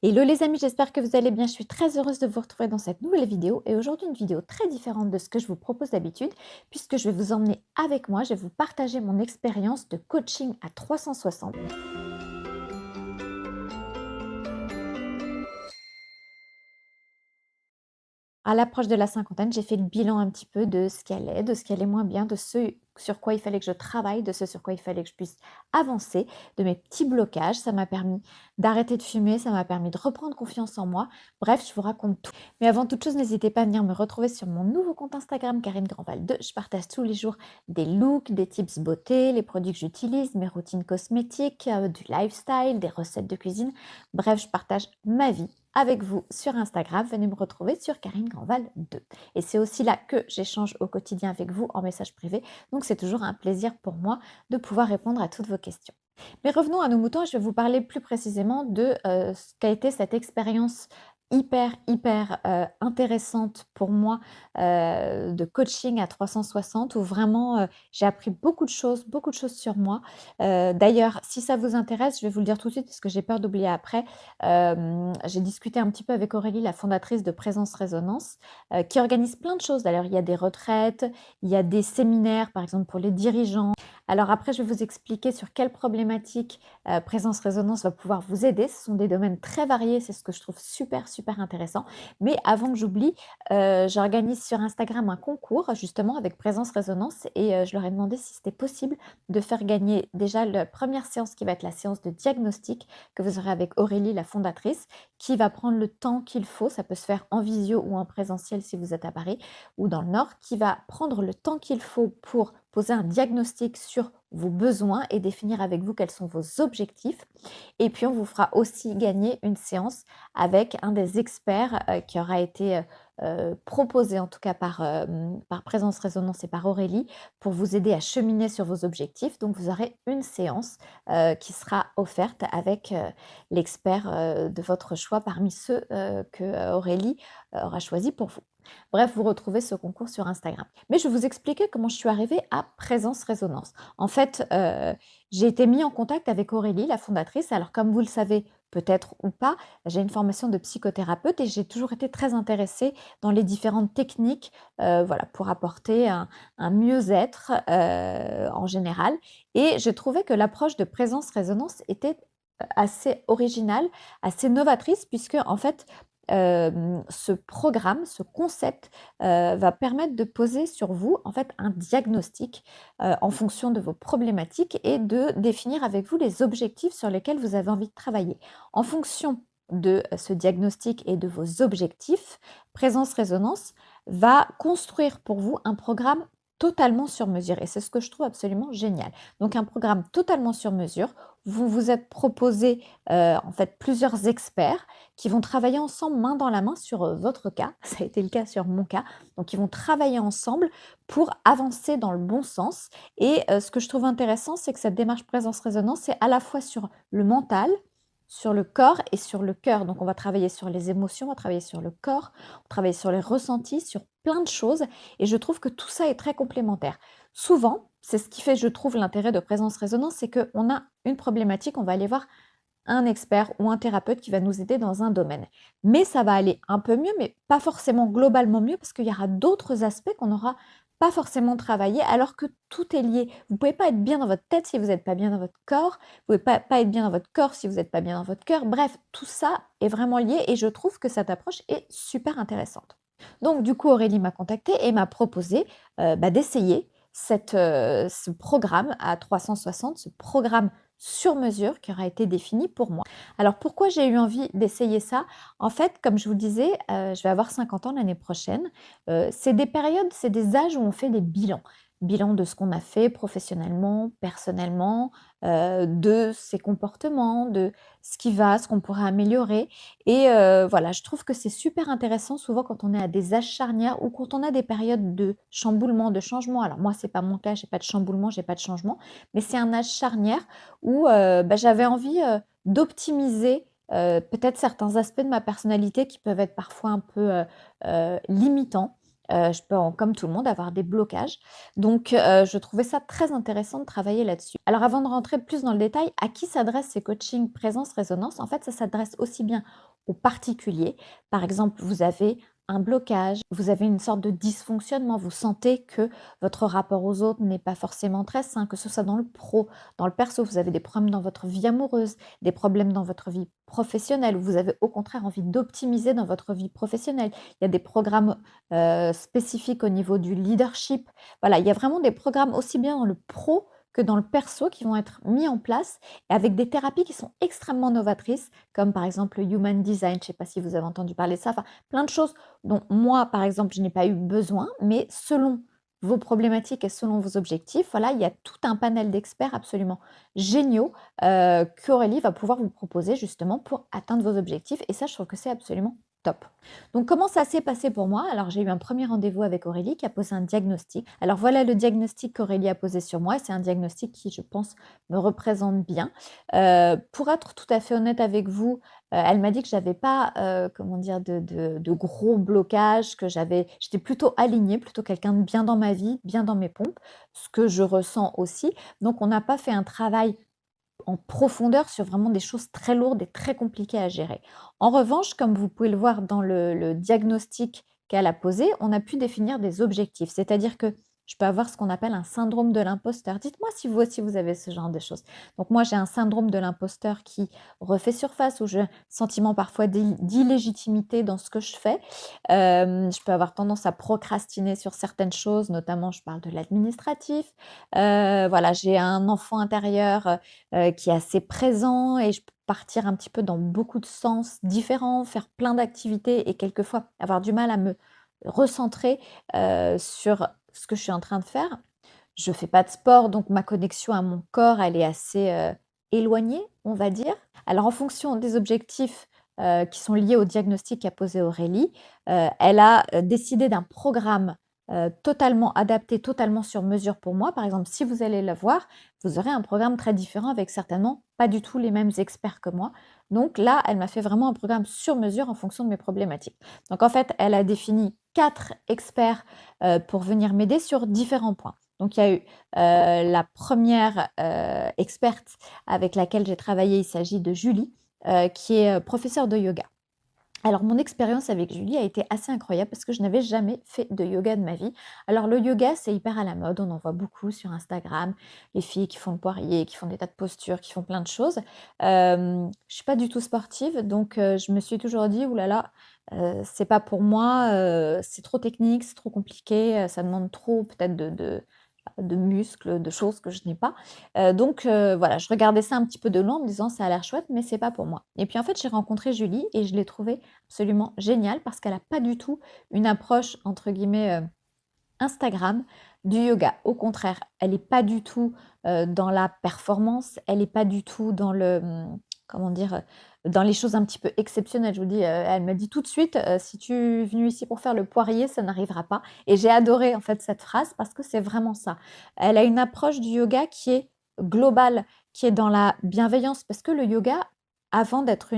Hello les amis, j'espère que vous allez bien. Je suis très heureuse de vous retrouver dans cette nouvelle vidéo et aujourd'hui une vidéo très différente de ce que je vous propose d'habitude puisque je vais vous emmener avec moi, je vais vous partager mon expérience de coaching à 360. À l'approche de la cinquantaine, j'ai fait le bilan un petit peu de ce qui allait, de ce qui allait moins bien, de ce sur quoi il fallait que je travaille, de ce sur quoi il fallait que je puisse avancer, de mes petits blocages. Ça m'a permis d'arrêter de fumer, ça m'a permis de reprendre confiance en moi. Bref, je vous raconte tout. Mais avant toute chose, n'hésitez pas à venir me retrouver sur mon nouveau compte Instagram, Karine Grandval 2. Je partage tous les jours des looks, des tips beauté, les produits que j'utilise, mes routines cosmétiques, du lifestyle, des recettes de cuisine. Bref, je partage ma vie avec vous sur Instagram. Venez me retrouver sur Karine Grandval 2. Et c'est aussi là que j'échange au quotidien avec vous en message privé. Donc c'est toujours un plaisir pour moi de pouvoir répondre à toutes vos questions. Mais revenons à nos moutons et je vais vous parler plus précisément de ce qu'a été cette expérience hyper intéressante pour moi de coaching à 360 où vraiment j'ai appris beaucoup de choses sur moi. D'ailleurs, si ça vous intéresse, je vais vous le dire tout de suite parce que j'ai peur d'oublier après. J'ai discuté un petit peu avec Aurélie, la fondatrice de Présence Résonance, qui organise plein de choses. D'ailleurs, il y a des retraites, il y a des séminaires, par exemple pour les dirigeants. Alors après, je vais vous expliquer sur quelles problématiques Présence Résonance va pouvoir vous aider. Ce sont des domaines très variés, c'est ce que je trouve super intéressant. Mais avant que j'oublie, j'organise sur Instagram un concours justement avec Présence Résonance et je leur ai demandé si c'était possible de faire gagner déjà la première séance qui va être la séance de diagnostic que vous aurez avec Aurélie, la fondatrice, qui va prendre le temps qu'il faut. Ça peut se faire en visio ou en présentiel si vous êtes à Paris ou dans le Nord, qui va prendre le temps qu'il faut pour poser un diagnostic sur vos besoins et définir avec vous quels sont vos objectifs. Et puis, on vous fera aussi gagner une séance avec un des experts qui aura été proposé en tout cas par Présence Résonance et par Aurélie pour vous aider à cheminer sur vos objectifs. Donc, vous aurez une séance qui sera offerte avec l'expert de votre choix parmi ceux que Aurélie aura choisi pour vous. Bref, vous retrouvez ce concours sur Instagram. Mais je vais vous expliquer comment je suis arrivée à Présence Résonance. En fait, j'ai été mis en contact avec Aurélie, la fondatrice. Alors, comme vous le savez, peut-être ou pas, j'ai une formation de psychothérapeute et j'ai toujours été très intéressée dans les différentes techniques voilà, pour apporter un mieux-être en général. Et j'ai trouvé que l'approche de Présence Résonance était assez originale, assez novatrice, puisque en fait, ce programme, ce concept, va permettre de poser sur vous, en fait, un diagnostic, en fonction de vos problématiques et de définir avec vous les objectifs sur lesquels vous avez envie de travailler. En fonction de ce diagnostic et de vos objectifs, Présence Résonance va construire pour vous un programme totalement sur mesure et c'est ce que je trouve absolument génial. Donc un programme totalement sur mesure, vous vous êtes proposé, en fait, plusieurs experts qui vont travailler ensemble main dans la main sur, votre cas. Ça a été le cas sur mon cas. Donc ils vont travailler ensemble pour avancer dans le bon sens et ce que je trouve intéressant, c'est que cette démarche présence-résonance, c'est à la fois sur le mental, sur le corps et sur le cœur. Donc on va travailler sur les émotions, on va travailler sur le corps, on va travailler sur les ressentis, sur plein de choses et je trouve que tout ça est très complémentaire. Souvent, c'est ce qui fait, je trouve, l'intérêt de présence-résonance, c'est qu'on a une problématique, on va aller voir un expert ou un thérapeute qui va nous aider dans un domaine. Mais ça va aller un peu mieux, mais pas forcément globalement mieux, parce qu'il y aura d'autres aspects qu'on n'aura pas forcément travaillé, alors que tout est lié. Vous ne pouvez pas être bien dans votre tête si vous n'êtes pas bien dans votre corps. Vous ne pouvez pas être bien dans votre corps si vous n'êtes pas bien dans votre cœur. Bref, tout ça est vraiment lié et je trouve que cette approche est super intéressante. Donc, du coup, Aurélie m'a contactée et m'a proposé d'essayer ce programme à 360, ce programme sur mesure qui aura été défini pour moi. Alors pourquoi j'ai eu envie d'essayer ça? En fait, comme je vous le disais, je vais avoir 50 ans l'année prochaine. C'est des périodes, c'est des âges où on fait des bilans. Bilan de ce qu'on a fait professionnellement, personnellement, de ses comportements, de ce qui va, ce qu'on pourrait améliorer et voilà, je trouve que c'est super intéressant souvent quand on est à des âges charnières ou quand on a des périodes de chamboulement, de changement. Alors moi, c'est pas mon cas, j'ai pas de chamboulement, j'ai pas de changement, mais c'est un âge charnière où, j'avais envie, d'optimiser, peut-être certains aspects de ma personnalité qui peuvent être parfois un peu, limitants, je peux comme tout le monde avoir des blocages. Donc je trouvais ça très intéressant de travailler là-dessus. Alors avant de rentrer plus dans le détail, à qui s'adressent ces coachings présence-résonance? En fait, ça s'adresse aussi bien aux particuliers. Par exemple, vous avez un blocage, vous avez une sorte de dysfonctionnement, vous sentez que votre rapport aux autres n'est pas forcément très sain, que ce soit dans le pro, dans le perso, vous avez des problèmes dans votre vie amoureuse, des problèmes dans votre vie professionnelle, ou vous avez au contraire envie d'optimiser dans votre vie professionnelle. Il y a des programmes spécifiques au niveau du leadership. Voilà, il y a vraiment des programmes aussi bien dans le pro que dans le perso qui vont être mis en place et avec des thérapies qui sont extrêmement novatrices, comme par exemple le Human Design. Je ne sais pas si vous avez entendu parler de ça. Enfin, plein de choses dont moi, par exemple, je n'ai pas eu besoin, mais selon vos problématiques et selon vos objectifs, voilà, il y a tout un panel d'experts absolument géniaux qu'Aurélie va pouvoir vous proposer justement pour atteindre vos objectifs. Et ça, je trouve que c'est absolument top. Donc, comment ça s'est passé pour moi? Alors, j'ai eu un premier rendez-vous avec Aurélie qui a posé un diagnostic. Alors, voilà le diagnostic qu'Aurélie a posé sur moi. C'est un diagnostic qui, je pense, me représente bien. Pour être tout à fait honnête avec vous, elle m'a dit que j'avais pas, comment dire, de gros blocages, que j'étais plutôt alignée, plutôt quelqu'un de bien dans ma vie, bien dans mes pompes, ce que je ressens aussi. Donc, on n'a pas fait un travail en profondeur sur vraiment des choses très lourdes et très compliquées à gérer. En revanche, comme vous pouvez le voir dans le diagnostic qu'elle a posé, on a pu définir des objectifs. C'est-à-dire que je peux avoir ce qu'on appelle un syndrome de l'imposteur. Dites-moi si vous aussi vous avez ce genre de choses. Donc moi, j'ai un syndrome de l'imposteur qui refait surface, où j'ai un sentiment parfois d'illégitimité dans ce que je fais. Je peux avoir tendance à procrastiner sur certaines choses, notamment je parle de l'administratif. Voilà, j'ai un enfant intérieur qui est assez présent et je peux partir un petit peu dans beaucoup de sens différents, faire plein d'activités et quelquefois avoir du mal à me recentrer, sur ce que je suis en train de faire. Je fais pas de sport, donc ma connexion à mon corps, elle est assez, éloignée, on va dire. Alors en fonction des objectifs, qui sont liés au diagnostic qu'a posé Aurélie, elle a, décidé d'un programme, totalement adapté, totalement sur mesure pour moi. Par exemple, si vous allez la voir, vous aurez un programme très différent avec certainement pas du tout les mêmes experts que moi. Donc là, elle m'a fait vraiment un programme sur mesure en fonction de mes problématiques. Donc en fait, elle a défini 4 experts, pour venir m'aider sur différents points. Donc il y a eu, la première experte avec laquelle j'ai travaillé, il s'agit de Julie, qui est, professeure de yoga. Alors mon expérience avec Julie a été assez incroyable parce que je n'avais jamais fait de yoga de ma vie. Alors le yoga, c'est hyper à la mode, on en voit beaucoup sur Instagram, les filles qui font le poirier, qui font des tas de postures, qui font plein de choses. Je suis pas du tout sportive, donc je me suis toujours dit: «Ouh là là, c'est pas pour moi, c'est trop technique, c'est trop compliqué, ça demande trop peut-être de muscles, de choses que je n'ai pas». Donc voilà, je regardais ça un petit peu de loin en me disant: «Ça a l'air chouette, mais c'est pas pour moi». Et puis en fait, j'ai rencontré Julie et je l'ai trouvée absolument géniale parce qu'elle a pas du tout une approche entre guillemets, Instagram du yoga. Au contraire, elle est pas du tout, dans la performance, elle est pas du tout dans le, comment dire? Dans les choses un petit peu exceptionnelles. Je vous dis, elle m'a dit tout de suite: «Si tu es venue ici pour faire le poirier, ça n'arrivera pas», et j'ai adoré en fait cette phrase parce que c'est vraiment ça. Elle a une approche du yoga qui est globale, qui est dans la bienveillance parce que le yoga, avant d'être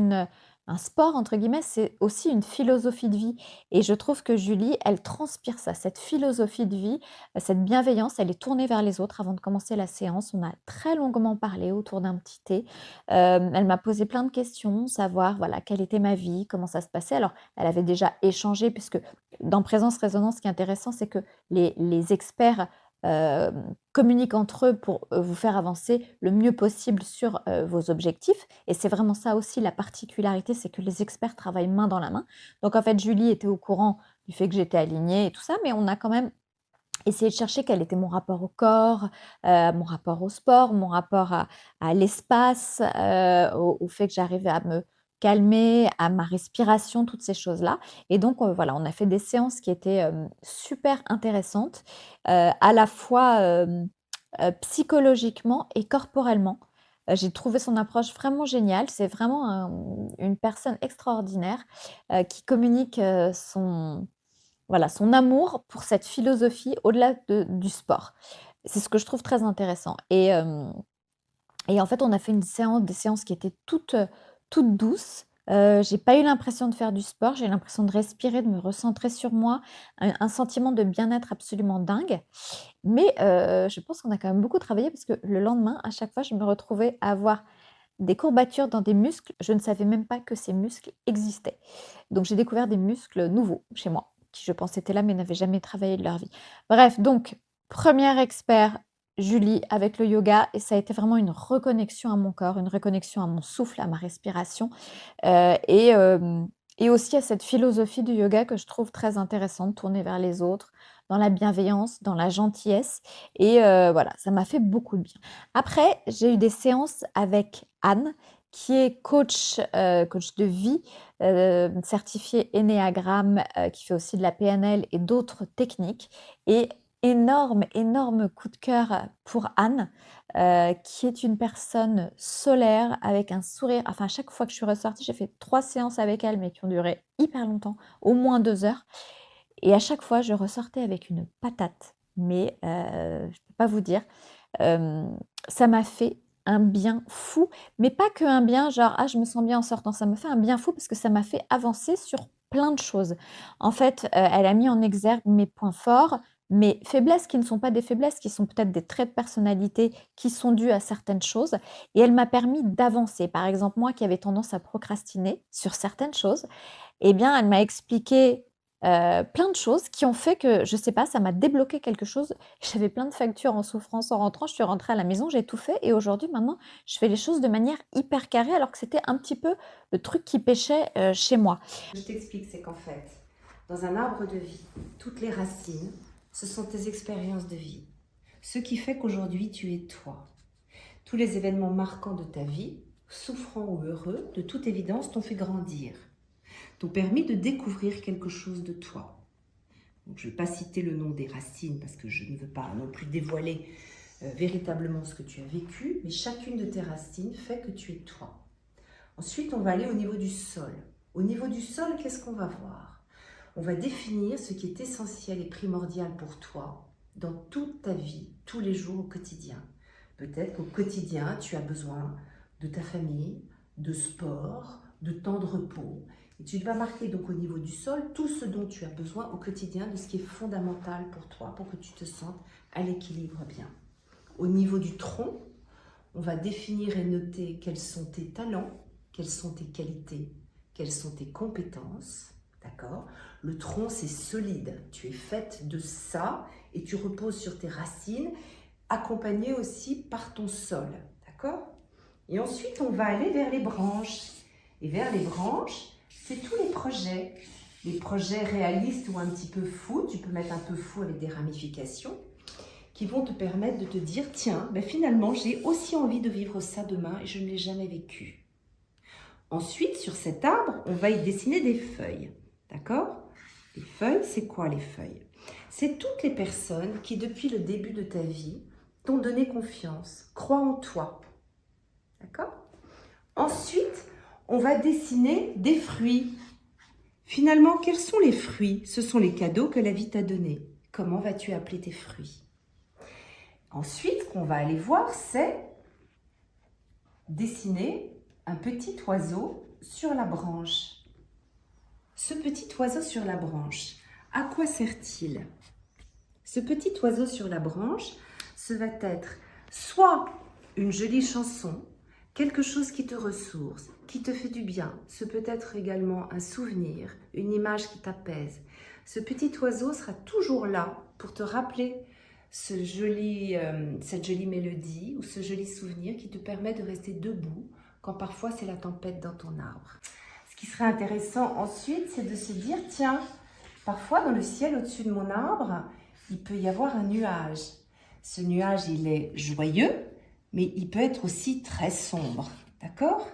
un «sport» entre guillemets, c'est aussi une philosophie de vie. Et je trouve que Julie, elle transpire ça, cette philosophie de vie, cette bienveillance. Elle est tournée vers les autres avant de commencer la séance. On a très longuement parlé autour d'un petit thé. Elle m'a posé plein de questions, savoir, voilà, quelle était ma vie, comment ça se passait. Alors, elle avait déjà échangé puisque dans Présence Résonance, ce qui est intéressant, c'est que les experts, communiquent entre eux pour, vous faire avancer le mieux possible sur, vos objectifs, et c'est vraiment ça aussi la particularité, c'est que les experts travaillent main dans la main. Donc en fait, Julie était au courant du fait que j'étais alignée et tout ça, mais on a quand même essayé de chercher quel était mon rapport au corps, mon rapport au sport, mon rapport à l'espace, au fait que j'arrivais à me calmer, à ma respiration, toutes ces choses-là. Et donc, voilà, on a fait des séances qui étaient, super intéressantes, à la fois, psychologiquement et corporellement. J'ai trouvé son approche vraiment géniale. C'est vraiment une personne extraordinaire, qui communique, voilà, son amour pour cette philosophie au-delà du sport. C'est ce que je trouve très intéressant. Et en fait, on a fait des séances qui étaient toutes douces, J'ai pas eu l'impression de faire du sport, j'ai l'impression de respirer, de me recentrer sur moi, un sentiment de bien-être absolument dingue. Mais je pense qu'on a quand même beaucoup travaillé parce que le lendemain, à chaque fois, je me retrouvais à avoir des courbatures dans des muscles. Je ne savais même pas que ces muscles existaient. Donc j'ai découvert des muscles nouveaux chez moi, qui je pensais étaient là, mais n'avaient jamais travaillé de leur vie. Bref, donc première expert, Julie, avec le yoga et ça a été vraiment une reconnexion à mon corps, une reconnexion à mon souffle, à ma respiration, et aussi à cette philosophie du yoga que je trouve très intéressante, tournée vers les autres, dans la bienveillance, dans la gentillesse et voilà, ça m'a fait beaucoup de bien. Après, j'ai eu des séances avec Anne, qui est coach, coach de vie, certifiée Ennéagramme, qui fait aussi de la PNL et d'autres techniques et énorme, énorme coup de cœur pour Anne, qui est une personne solaire avec un sourire. Enfin, à chaque fois que je suis ressortie, j'ai fait 3 séances avec elle, mais qui ont duré hyper longtemps, au moins 2 heures et à chaque fois, je ressortais avec une patate, mais je ne peux pas vous dire. Ça m'a fait un bien fou, mais pas qu'un bien genre: «Ah, je me sens bien en sortant». Ça m'a fait un bien fou parce que ça m'a fait avancer sur plein de choses. En fait, elle a mis en exergue mes points forts, mes faiblesses qui ne sont pas des faiblesses, qui sont peut-être des traits de personnalité qui sont dus à certaines choses et elle m'a permis d'avancer. Par exemple, moi qui avais tendance à procrastiner sur certaines choses, eh bien, elle m'a expliqué, plein de choses qui ont fait que, je sais pas, ça m'a débloqué quelque chose. J'avais plein de factures en souffrance en rentrant, je suis rentrée à la maison, j'ai tout fait et aujourd'hui, maintenant, je fais les choses de manière hyper carrée alors que c'était un petit peu le truc qui pêchait, chez moi. Je t'explique, c'est qu'en fait, dans un arbre de vie, toutes les racines, ce sont tes expériences de vie. Ce qui fait qu'aujourd'hui, tu es toi. Tous les événements marquants de ta vie, souffrants ou heureux, de toute évidence, t'ont fait grandir, t'ont permis de découvrir quelque chose de toi. Donc, je ne vais pas citer le nom des racines parce que je ne veux pas non plus dévoiler véritablement ce que tu as vécu, mais chacune de tes racines fait que tu es toi. Ensuite, on va aller au niveau du sol. Au niveau du sol, qu'est-ce qu'on va voir? On va définir ce qui est essentiel et primordial pour toi dans toute ta vie, tous les jours au quotidien. Peut-être qu'au quotidien, tu as besoin de ta famille, de sport, de temps de repos. Et tu vas marquer donc au niveau du sol tout ce dont tu as besoin au quotidien, de ce qui est fondamental pour toi, pour que tu te sentes à l'équilibre bien. Au niveau du tronc, on va définir et noter quels sont tes talents, quelles sont tes qualités, quelles sont tes compétences, d'accord? Le tronc, c'est solide, tu es faite de ça et tu reposes sur tes racines, accompagné aussi par ton sol, d'accord? Et ensuite, on va aller vers les branches. Et vers les branches, c'est tous les projets réalistes ou un petit peu fous, tu peux mettre un peu fou avec des ramifications, qui vont te permettre de te dire, tiens, ben finalement, j'ai aussi envie de vivre ça demain et je ne l'ai jamais vécu. Ensuite, sur cet arbre, on va y dessiner des feuilles, d'accord? Les feuilles, c'est quoi les feuilles? C'est toutes les personnes qui, depuis le début de ta vie, t'ont donné confiance, croient en toi, d'accord? Ensuite, on va dessiner des fruits. Finalement, quels sont les fruits? Ce sont les cadeaux que la vie t'a donnés. Comment vas-tu appeler tes fruits? Ensuite, ce qu'on va aller voir, c'est dessiner un petit oiseau sur la branche. Ce petit oiseau sur la branche, à quoi sert-il? Ce petit oiseau sur la branche, ce va être soit une jolie chanson, quelque chose qui te ressource, qui te fait du bien. Ce peut être également un souvenir, une image qui t'apaise. Ce petit oiseau sera toujours là pour te rappeler cette jolie mélodie ou ce joli souvenir qui te permet de rester debout quand parfois c'est la tempête dans ton arbre. Ce qui serait intéressant ensuite, c'est de se dire, tiens, parfois dans le ciel au-dessus de mon arbre, il peut y avoir un nuage. Ce nuage, il est joyeux, mais il peut être aussi très sombre, d'accord?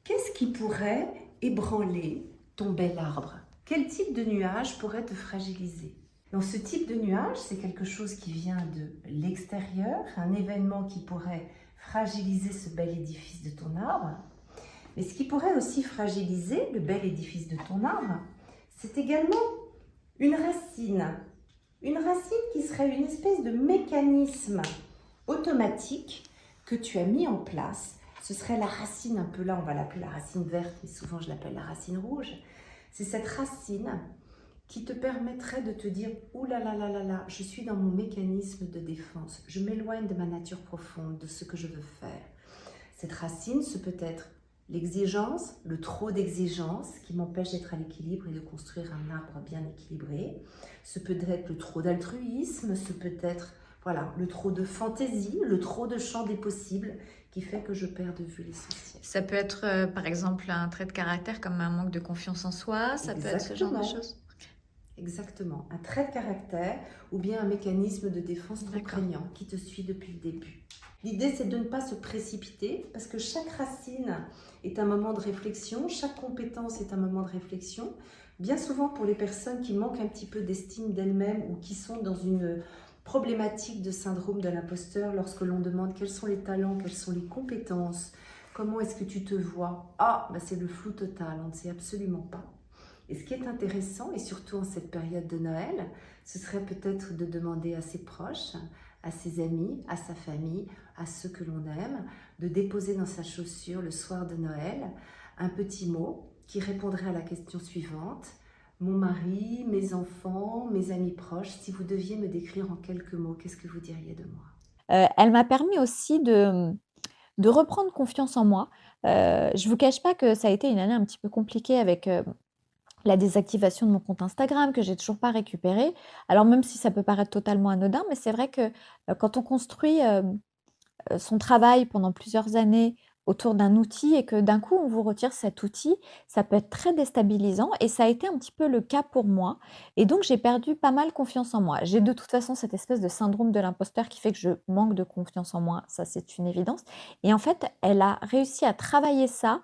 Qu'est-ce qui pourrait ébranler ton bel arbre? Quel type de nuage pourrait te fragiliser? Donc ce type de nuage, c'est quelque chose qui vient de l'extérieur, un événement qui pourrait fragiliser ce bel édifice de ton arbre. Mais ce qui pourrait aussi fragiliser le bel édifice de ton arbre, c'est également une racine. Une racine qui serait une espèce de mécanisme automatique que tu as mis en place Ce serait la racine, un peu là, on va l'appeler la racine verte, mais souvent je l'appelle la racine rouge. C'est cette racine qui te permettrait de te dire « Ouh là là là là là, je suis dans mon mécanisme de défense, je m'éloigne de ma nature profonde, de ce que je veux faire. » Cette racine, ce peut être l'exigence, le trop d'exigence qui m'empêche d'être à l'équilibre et de construire un arbre bien équilibré. Ce peut être le trop d'altruisme, ce peut être voilà, le trop de fantaisie, le trop de champ des possibles qui fait que je perds de vue l'essentiel. Ça peut être, par exemple, un trait de caractère comme un manque de confiance en soi, ça peut être ce genre de choses. Exactement, un trait de caractère ou bien un mécanisme de défense trop D'accord. prégnant qui te suit depuis le début. L'idée, c'est de ne pas se précipiter parce que chaque racine est un moment de réflexion, chaque compétence est un moment de réflexion. Bien souvent, pour les personnes qui manquent un petit peu d'estime d'elles-mêmes ou qui sont dans une problématique de syndrome de l'imposteur, lorsque l'on demande quels sont les talents, quelles sont les compétences, comment est-ce que tu te vois, c'est le flou total, on ne sait absolument pas. Et ce qui est intéressant, et surtout en cette période de Noël, ce serait peut-être de demander à ses proches, à ses amis, à sa famille, à ceux que l'on aime, de déposer dans sa chaussure le soir de Noël un petit mot qui répondrait à la question suivante. Mon mari, mes enfants, mes amis proches, si vous deviez me décrire en quelques mots, qu'est-ce que vous diriez de moi? Elle m'a permis aussi de reprendre confiance en moi. Je vous cache pas que ça a été une année un petit peu compliquée avec, la désactivation de mon compte Instagram que j'ai toujours pas récupéré. Alors même si ça peut paraître totalement anodin, mais c'est vrai que, quand on construit, son travail pendant plusieurs années autour d'un outil et que d'un coup on vous retire cet outil, ça peut être très déstabilisant et ça a été un petit peu le cas pour moi et donc j'ai perdu pas mal confiance en moi. J'ai de toute façon cette espèce de syndrome de l'imposteur qui fait que je manque de confiance en moi, ça c'est une évidence et en fait, elle a réussi à travailler ça,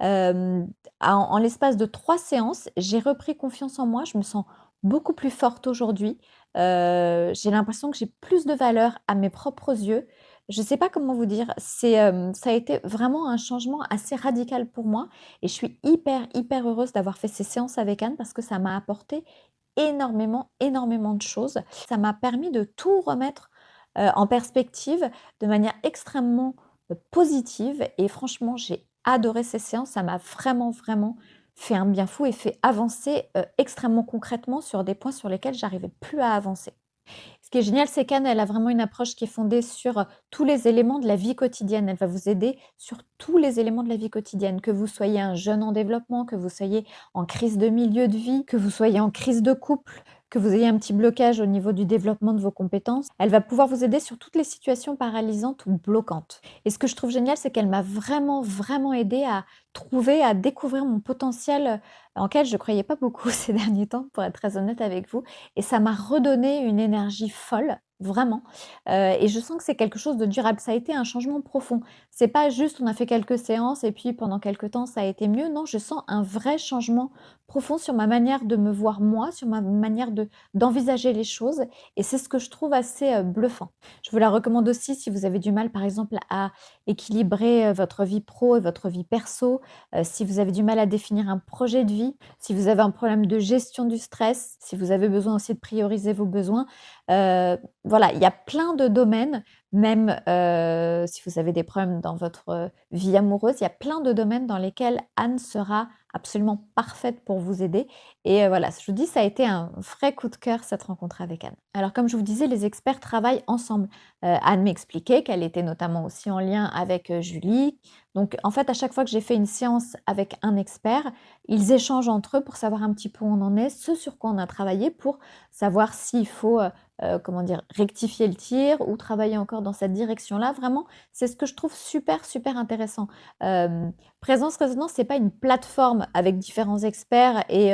en l'espace de 3 séances, j'ai repris confiance en moi, je me sens beaucoup plus forte aujourd'hui, j'ai l'impression que j'ai plus de valeur à mes propres yeux. Je ne sais pas comment vous dire, ça a été vraiment un changement assez radical pour moi et je suis hyper, hyper heureuse d'avoir fait ces séances avec Anne parce que ça m'a apporté énormément, énormément de choses. Ça m'a permis de tout remettre, en perspective de manière extrêmement, positive et franchement, j'ai adoré ces séances. Ça m'a vraiment, vraiment fait un bien fou et fait avancer, extrêmement concrètement sur des points sur lesquels j'arrivais plus à avancer. Ce qui est génial, c'est qu'Anne, elle a vraiment une approche qui est fondée sur, tous les éléments de la vie quotidienne. Elle va vous aider sur tous les éléments de la vie quotidienne, que vous soyez un jeune en développement, que vous soyez en crise de milieu de vie, que vous soyez en crise de couple, que vous ayez un petit blocage au niveau du développement de vos compétences. Elle va pouvoir vous aider sur toutes les situations paralysantes ou bloquantes. Et ce que je trouve génial, c'est qu'elle m'a vraiment, vraiment aidée à trouver, à découvrir mon potentiel, en lequel je ne croyais pas beaucoup ces derniers temps, pour être très honnête avec vous. Et ça m'a redonné une énergie folle, vraiment, et je sens que c'est quelque chose de durable. Ça a été un changement profond. C'est pas juste on a fait quelques séances et puis pendant quelque temps ça a été mieux. Non, je sens un vrai changement profond sur ma manière de me voir moi, sur ma manière de d'envisager les choses et c'est ce que je trouve assez, bluffant. Je vous la recommande aussi si vous avez du mal, par exemple, à équilibrer, votre vie pro et votre vie perso, si vous avez du mal à définir un projet de vie, si vous avez un problème de gestion du stress, si vous avez besoin aussi de prioriser vos besoins. Voilà, il y a plein de domaines, même, si vous avez des problèmes dans votre, vie amoureuse, il y a plein de domaines dans lesquels Anne sera absolument parfaite pour vous aider et voilà, je vous dis, ça a été un vrai coup de cœur cette rencontre avec Anne. Alors comme je vous disais, les experts travaillent ensemble. Anne m'expliquait qu'elle était notamment aussi en lien avec, Julie. Donc en fait, à chaque fois que j'ai fait une séance avec un expert, ils échangent entre eux pour savoir un petit peu où on en est, ce sur quoi on a travaillé pour savoir s'il faut, comment dire? Rectifier le tir ou travailler encore dans cette direction-là. Vraiment, c'est ce que je trouve super, super intéressant. Présence Résonance, c'est pas une plateforme avec différents experts et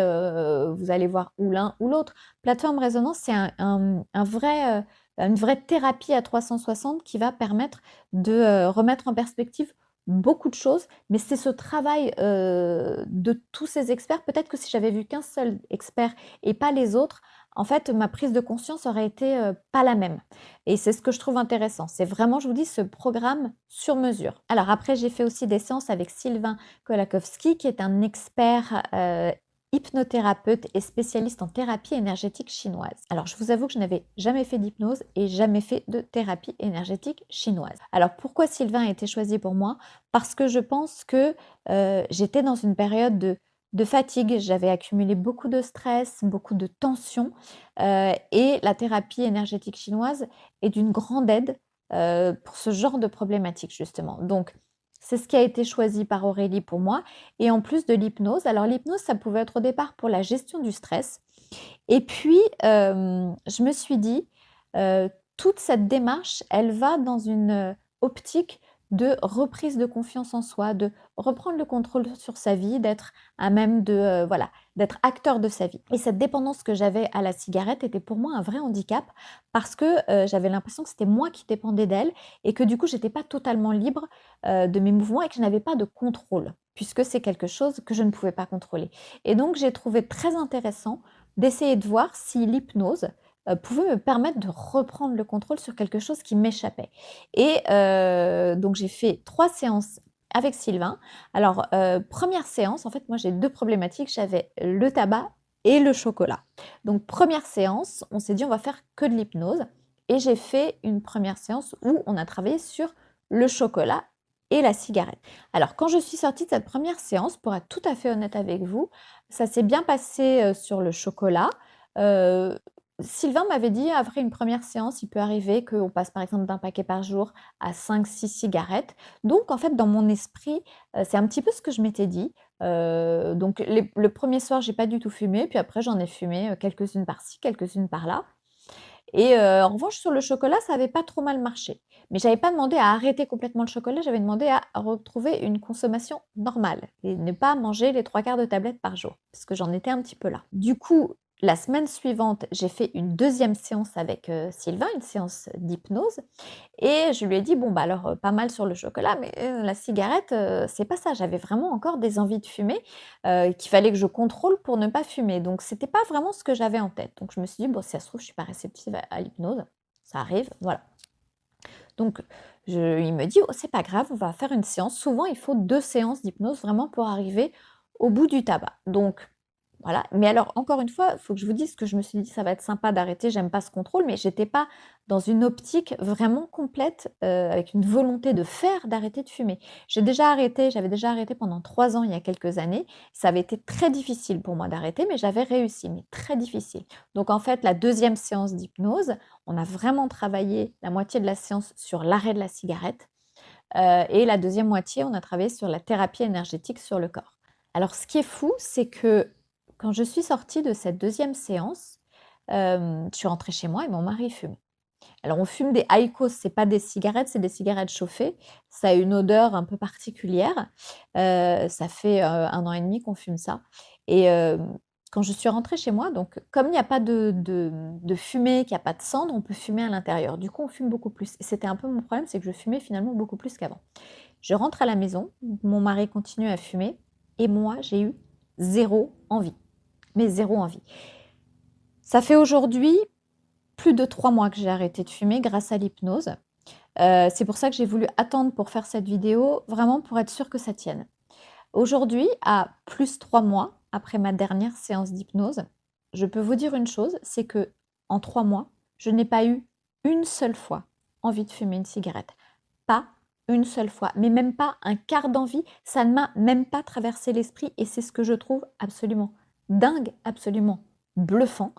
vous allez voir ou l'un ou l'autre. Plateforme Résonance, c'est un vrai, une vraie thérapie à 360 qui va permettre de, remettre en perspective beaucoup de choses, mais c'est ce travail, de tous ces experts. Peut-être que si j'avais vu qu'un seul expert et pas les autres, en fait, ma prise de conscience aurait été, pas la même et c'est ce que je trouve intéressant. C'est vraiment, je vous dis, ce programme sur mesure. Alors après, j'ai fait aussi des séances avec Sylvain Kolakowski qui est un expert, hypnothérapeute et spécialiste en thérapie énergétique chinoise. Alors, je vous avoue que je n'avais jamais fait d'hypnose et jamais fait de thérapie énergétique chinoise. Alors, pourquoi Sylvain a été choisi pour moi? Parce que je pense que j'étais dans une période de fatigue, j'avais accumulé beaucoup de stress, beaucoup de tension, et la thérapie énergétique chinoise est d'une grande aide pour ce genre de problématique, justement. Donc, c'est ce qui a été choisi par Aurélie pour moi. Et en plus de l'hypnose, alors l'hypnose, ça pouvait être au départ pour la gestion du stress. Et puis, je me suis dit, toute cette démarche, elle va dans une optique de reprise de confiance en soi, de reprendre le contrôle sur sa vie, d'être à même de, voilà, d'être acteur de sa vie. Et cette dépendance que j'avais à la cigarette était pour moi un vrai handicap parce que j'avais l'impression que c'était moi qui dépendais d'elle et que du coup, j'étais pas totalement libre de mes mouvements et que je n'avais pas de contrôle, puisque c'est quelque chose que je ne pouvais pas contrôler. Et donc, j'ai trouvé très intéressant d'essayer de voir si l'hypnose pouvait me permettre de reprendre le contrôle sur quelque chose qui m'échappait. Et donc j'ai fait 3 séances avec Sylvain. Alors, 1re séance, en fait, moi j'ai 2 problématiques, j'avais le tabac et le chocolat. Donc 1re séance, on s'est dit: «On va faire que de l'hypnose» et j'ai fait une 1re séance où on a travaillé sur le chocolat et la cigarette. Alors quand je suis sortie de cette 1re séance, pour être tout à fait honnête avec vous, ça s'est bien passé, sur le chocolat. Heu, Sylvain m'avait dit après une 1re séance, il peut arriver qu'on passe par exemple d'un paquet par jour à 5-6 cigarettes. Donc en fait, dans mon esprit, c'est un petit peu ce que je m'étais dit. Donc le 1er soir, j'ai pas du tout fumé, puis après j'en ai fumé, quelques-unes par-ci, quelques-unes par-là. Et en revanche, sur le chocolat, ça avait pas trop mal marché. Mais j'avais pas demandé à arrêter complètement le chocolat, j'avais demandé à retrouver une consommation normale et ne pas manger les 3/4 de tablettes par jour, parce que j'en étais un petit peu là. Du coup, la semaine suivante, j'ai fait une 2e séance avec, Sylvain, une séance d'hypnose et je lui ai dit: «Bon, bah, alors, pas mal sur le chocolat, mais la cigarette, c'est pas ça». J'avais vraiment encore des envies de fumer, qu'il fallait que je contrôle pour ne pas fumer. Donc c'était pas vraiment ce que j'avais en tête. Donc je me suis dit: «Bon, si ça se trouve, je suis pas réceptive à l'hypnose, ça arrive, voilà». Donc il me dit: «Oh, c'est pas grave, on va faire une séance». Souvent, il faut 2 séances d'hypnose vraiment pour arriver au bout du tabac. Donc voilà, mais alors encore une fois, il faut que je vous dise que je me suis dit: «Ça va être sympa d'arrêter, j'aime pas ce contrôle», mais j'étais pas dans une optique vraiment complète, avec une volonté de faire, d'arrêter de fumer. J'avais déjà arrêté pendant 3 ans il y a quelques années. Ça avait été très difficile pour moi d'arrêter, mais j'avais réussi, mais très difficile. Donc en fait, la 2e séance d'hypnose, on a vraiment travaillé la moitié de la séance sur l'arrêt de la cigarette, et la 2e moitié, on a travaillé sur la thérapie énergétique sur le corps. Alors ce qui est fou, c'est que quand je suis sortie de cette 2e séance, je suis rentrée chez moi et mon mari fume. Alors on fume des IQOS, c'est pas des cigarettes, c'est des cigarettes chauffées. Ça a une odeur un peu particulière. Ça fait, 1 an et demi qu'on fume ça et quand je suis rentrée chez moi, donc comme il n'y a pas de fumée, qu'il y a pas de cendre, on peut fumer à l'intérieur. Du coup, on fume beaucoup plus et c'était un peu mon problème, c'est que je fumais finalement beaucoup plus qu'avant. Je rentre à la maison, mon mari continue à fumer et moi, j'ai eu 0 envie, mais 0 envie. Ça fait aujourd'hui plus de 3 mois que j'ai arrêté de fumer grâce à l'hypnose. C'est pour ça que j'ai voulu attendre pour faire cette vidéo, vraiment pour être sûre que ça tienne. Aujourd'hui, à plus 3 mois après ma dernière séance d'hypnose, je peux vous dire une chose, c'est que en 3 mois, je n'ai pas eu une seule fois envie de fumer une cigarette. Pas une seule fois, mais même pas un quart d'envie, ça ne m'a même pas traversé l'esprit et c'est ce que je trouve absolument dingue, absolument bluffant.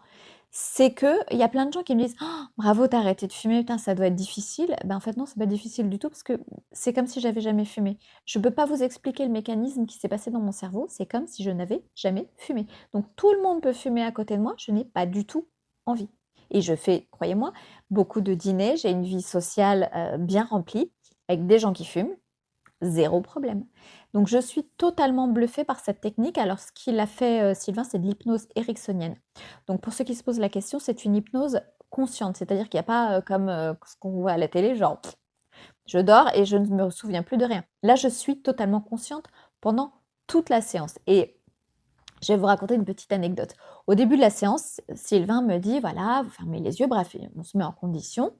C'est qu'il y a plein de gens qui me disent: «Oh, bravo, tu as arrêté de fumer, putain, ça doit être difficile». Ben, en fait, non, c'est pas difficile du tout parce que c'est comme si j'avais jamais fumé. Je peux pas vous expliquer le mécanisme qui s'est passé dans mon cerveau, c'est comme si je n'avais jamais fumé. Donc tout le monde peut fumer à côté de moi, je n'ai pas du tout envie et je fais, croyez-moi, beaucoup de dîners, j'ai une vie sociale, bien remplie avec des gens qui fument. 0 problème. Donc je suis totalement bluffée par cette technique. Alors ce qu'il a fait, Sylvain, c'est de l'hypnose ericksonienne. Donc pour ceux qui se posent la question, c'est une hypnose consciente, c'est-à-dire qu'il y a pas, comme, ce qu'on voit à la télé, genre je dors et je ne me souviens plus de rien. Là, je suis totalement consciente pendant toute la séance et je vais vous raconter une petite anecdote. Au début de la séance, Sylvain me dit: «Voilà, vous fermez les yeux», bref, on se met en condition.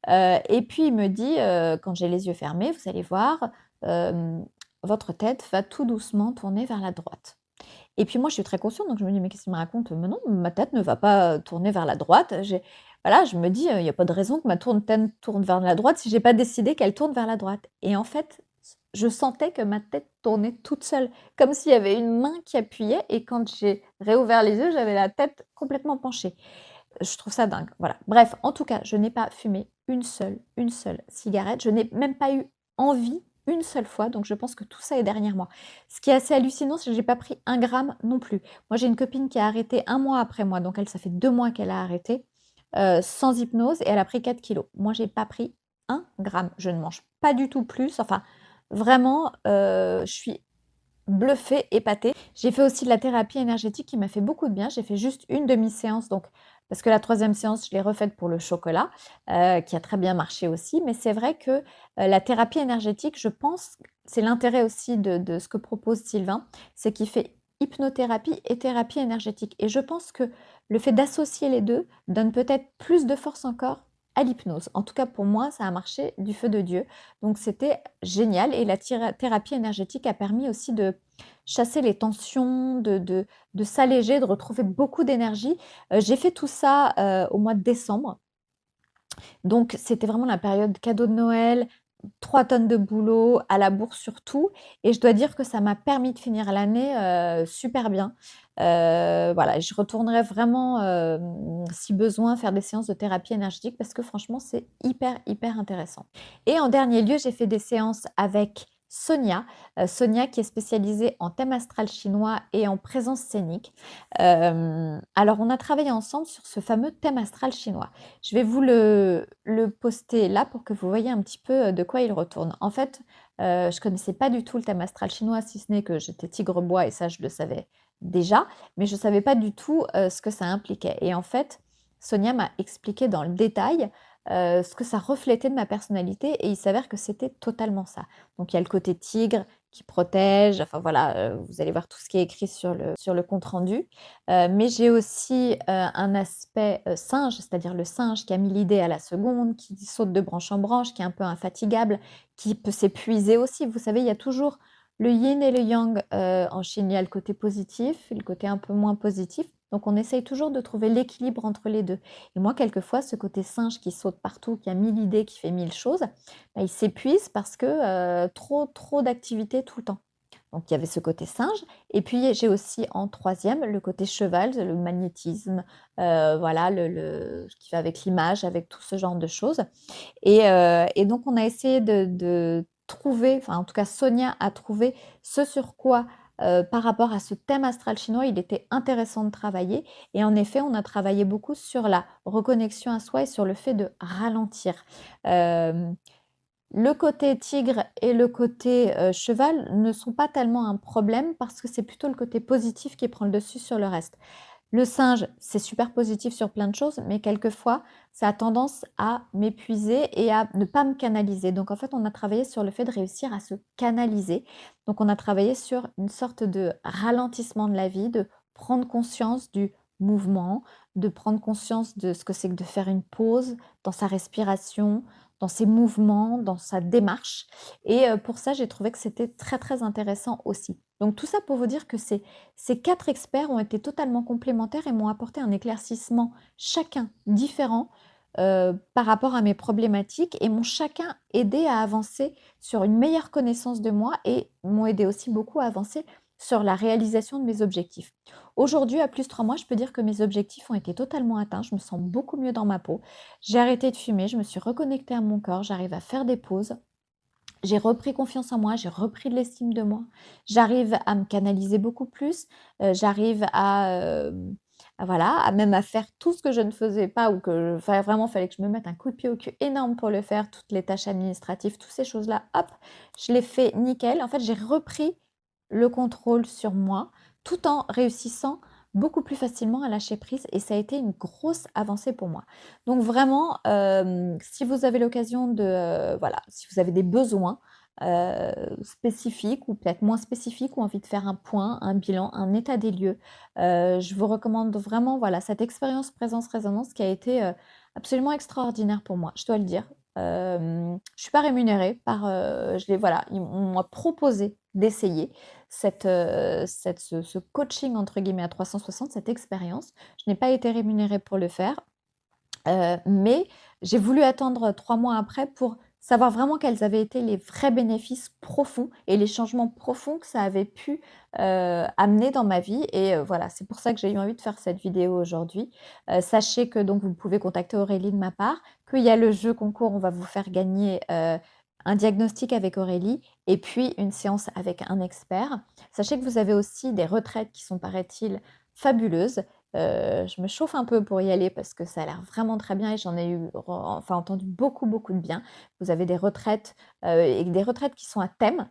Et puis il me dit, quand j'ai les yeux fermés: «Vous allez voir, votre tête va tout doucement tourner vers la droite» Et puis moi, je suis très consciente, donc je me dis: «Mais qu'est-ce qu'il me raconte?» Mais non, ma tête ne va pas tourner vers la droite. Voilà, je me dis: «Il y a pas de raison que ma tête tourne vers la droite si j'ai pas décidé qu'elle tourne vers la droite». Et en fait, je sentais que ma tête tournait toute seule, comme s'il y avait une main qui appuyait et quand j'ai réouvert les yeux, j'avais la tête complètement penchée. Je trouve ça dingue, voilà. Bref, en tout cas, je n'ai pas fumé une seule cigarette. Je n'ai même pas eu envie une seule fois, donc je pense que tout ça est derrière moi. Ce qui est assez hallucinant, c'est que j'ai pas pris 1 gramme non plus. Moi, j'ai une copine qui a arrêté 1 mois après moi, donc elle, ça fait 2 mois qu'elle a arrêté, sans hypnose et elle a pris 4 kilos. Moi, j'ai pas pris 1 gramme. Je ne mange pas du tout plus, enfin, vraiment, je suis bluffée, épatée. J'ai fait aussi de la thérapie énergétique qui m'a fait beaucoup de bien. J'ai fait juste une demi-séance, donc parce que la troisième séance, je l'ai refaite pour le chocolat, qui a très bien marché aussi. Mais c'est vrai que, la thérapie énergétique, je pense, c'est l'intérêt aussi de ce que propose Sylvain, c'est qu'il fait hypnothérapie et thérapie énergétique. Et je pense que le fait d'associer les 2 donne peut-être plus de force encore à l'hypnose. En tout cas, pour moi, ça a marché du feu de Dieu. Donc c'était génial et la thérapie énergétique a permis aussi de chasser les tensions, de s'alléger, de retrouver beaucoup d'énergie. J'ai fait tout ça, au mois de décembre. Donc c'était vraiment la période cadeau de Noël, 3 tonnes de boulot, à la bourse surtout et je dois dire que ça m'a permis de finir l'année, super bien. Voilà, je retournerai vraiment, si besoin, faire des séances de thérapie énergétique parce que franchement, c'est hyper, hyper intéressant. Et en dernier lieu, j'ai fait des séances avec Sonia, Sonia qui est spécialisée en thème astral chinois et en présence scénique. Alors on a travaillé ensemble sur ce fameux thème astral chinois. Je vais vous le poster là pour que vous voyez un petit peu, de quoi il retourne. En fait, je connaissais pas du tout le thème astral chinois, si ce n'est que j'étais tigre-bois et ça, je le savais déjà, mais je ne savais pas du tout, ce que ça impliquait et en fait, Sonia m'a expliqué dans le détail, ce que ça reflétait de ma personnalité et il s'avère que c'était totalement ça. Donc il y a le côté tigre qui protège, enfin voilà, vous allez voir tout ce qui est écrit sur le compte rendu. Mais j'ai aussi, un aspect, singe, c'est-à-dire le singe qui a 1000 idées à la seconde, qui saute de branche en branche, qui est un peu infatigable, qui peut s'épuiser aussi. Vous savez, il y a toujours le yin et le yang, en Chine. Il y a le côté positif et le côté un peu moins positif. Donc on essaye toujours de trouver l'équilibre entre les 2. Et moi, quelquefois, ce côté singe qui saute partout, qui a 1000 idées, qui fait 1000 choses, bah, il s'épuise parce que, trop d'activités tout le temps. Donc il y avait ce côté singe et puis j'ai aussi en troisième le côté cheval, le magnétisme, voilà le ce qui va avec l'image, avec tout ce genre de choses et donc on a essayé de trouver, enfin en tout cas Sonia a trouvé ce sur quoi, par rapport à ce thème astral chinois, il était intéressant de travailler et en effet, on a travaillé beaucoup sur la reconnexion à soi et sur le fait de ralentir. Hem Le côté tigre et le côté, cheval ne sont pas tellement un problème parce que c'est plutôt le côté positif qui prend le dessus sur le reste. Le singe, c'est super positif sur plein de choses, mais quelquefois, ça a tendance à m'épuiser et à ne pas me canaliser. Donc en fait, on a travaillé sur le fait de réussir à se canaliser. Donc on a travaillé sur une sorte de ralentissement de la vie, de prendre conscience du mouvement, de prendre conscience de ce que c'est que de faire une pause dans sa respiration, dans ses mouvements, dans sa démarche et pour ça, j'ai trouvé que c'était très, très intéressant aussi. Donc tout ça pour vous dire que ces 4 experts ont été totalement complémentaires et m'ont apporté un éclaircissement chacun différent, par rapport à mes problématiques et m'ont chacun aidé à avancer sur une meilleure connaissance de moi et m'ont aidé aussi beaucoup à avancer sur la réalisation de mes objectifs. Aujourd'hui, à plus 3 mois, je peux dire que mes objectifs ont été totalement atteints. Je me sens beaucoup mieux dans ma peau. J'ai arrêté de fumer, je me suis reconnectée à mon corps, j'arrive à faire des pauses. J'ai repris confiance en moi, j'ai repris de l'estime de moi. J'arrive à me canaliser beaucoup plus, j'arrive à voilà, à même à faire tout ce que je ne faisais pas ou que enfin, vraiment, fallait que je me mette un coup de pied au cul énorme pour le faire, toutes les tâches administratives, toutes ces choses-là, hop, je les fais nickel. En fait, j'ai repris le contrôle sur moi, tout en réussissant beaucoup plus facilement à lâcher prise et ça a été une grosse avancée pour moi. Donc vraiment, si vous avez l'occasion de, voilà, si vous avez des besoins, spécifiques ou peut-être moins spécifiques ou envie de faire un point, un bilan, un état des lieux, je vous recommande vraiment, voilà, cette expérience présence-résonance qui a été, absolument extraordinaire pour moi, je dois le dire. Je suis pas rémunérée par, voilà, on m'a proposé d'essayer ce «coaching» entre guillemets à 360, cette expérience. Je n'ai pas été rémunérée pour le faire. Mais j'ai voulu attendre 3 mois après pour savoir vraiment quels avaient été les vrais bénéfices profonds et les changements profonds que ça avait pu, amener dans ma vie et voilà, c'est pour ça que j'ai eu envie de faire cette vidéo aujourd'hui. Sachez que donc vous pouvez contacter Aurélie de ma part, qu'il y a le jeu concours, on va vous faire gagner, un diagnostic avec Aurélie et puis une séance avec un expert. Sachez que vous avez aussi des retraites qui sont, paraît-il, fabuleuses. Je me chauffe un peu pour y aller parce que ça a l'air vraiment très bien et j'en ai eu entendu beaucoup, beaucoup de bien. Vous avez des retraites, et des retraites qui sont à thème.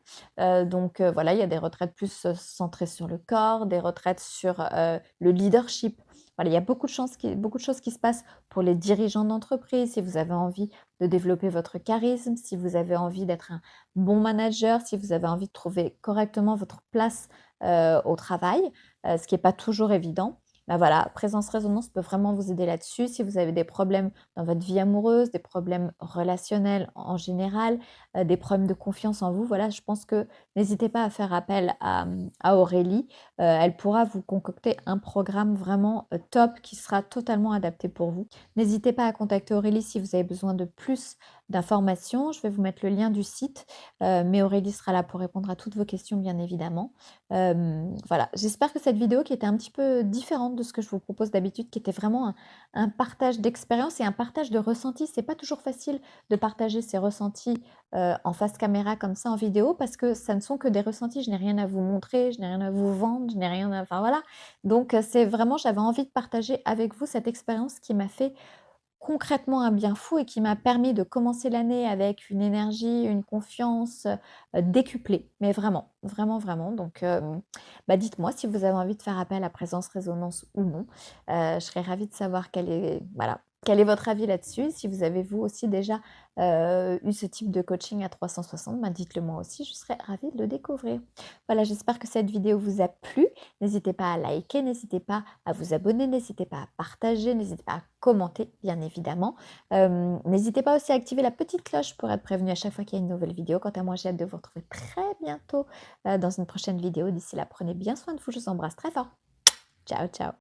Donc voilà, il y a des retraites plus, centrées sur le corps, des retraites sur, le leadership. Voilà, il y a beaucoup de choses qui se passent pour les dirigeants d'entreprise. Si vous avez envie de développer votre charisme, si vous avez envie d'être un bon manager, si vous avez envie de trouver correctement votre place, au travail, ce qui est pas toujours évident. Bah, voilà, présence résonance peut vraiment vous aider là-dessus. Si vous avez des problèmes dans votre vie amoureuse, des problèmes relationnels en général, des problèmes de confiance en vous, voilà, je pense que n'hésitez pas à faire appel à Aurélie. Elle pourra vous concocter un programme vraiment, top qui sera totalement adapté pour vous. N'hésitez pas à contacter Aurélie si vous avez besoin de plus d'informations. Je vais vous mettre le lien du site, mais Aurélie sera là pour répondre à toutes vos questions, bien évidemment. Voilà, j'espère que cette vidéo qui était un petit peu différente de ce que je vous propose d'habitude, qui était vraiment un partage d'expérience et un partage de ressentis. C'est pas toujours facile de partager ses ressentis, en face caméra comme ça en vidéo parce que ça ne sont que des ressentis. Je n'ai rien à vous montrer, je n'ai rien à vous vendre, je n'ai rien à enfin voilà. Donc c'est vraiment j'avais envie de partager avec vous cette expérience qui m'a fait concrètement un bien fou et qui m'a permis de commencer l'année avec une énergie, une confiance, décuplée, mais vraiment, vraiment, vraiment. Donc, bah, dites-moi si vous avez envie de faire appel à présence résonance ou non. Je serais ravie de savoir quel est votre avis là-dessus. Si vous avez vous aussi déjà, eu ce type de coaching à 360, bah, dites-le moi aussi, je serais ravie de le découvrir. Voilà, j'espère que cette vidéo vous a plu. N'hésitez pas à liker, n'hésitez pas à vous abonner, n'hésitez pas à partager, n'hésitez pas à commenter, bien évidemment. N'hésitez pas aussi à activer la petite cloche pour être prévenu à chaque fois qu'il y a une nouvelle vidéo. Quant à moi, j'ai hâte de vous retrouver très bientôt dans une prochaine vidéo. D'ici là, prenez bien soin de vous. Je vous embrasse très fort. Ciao, ciao.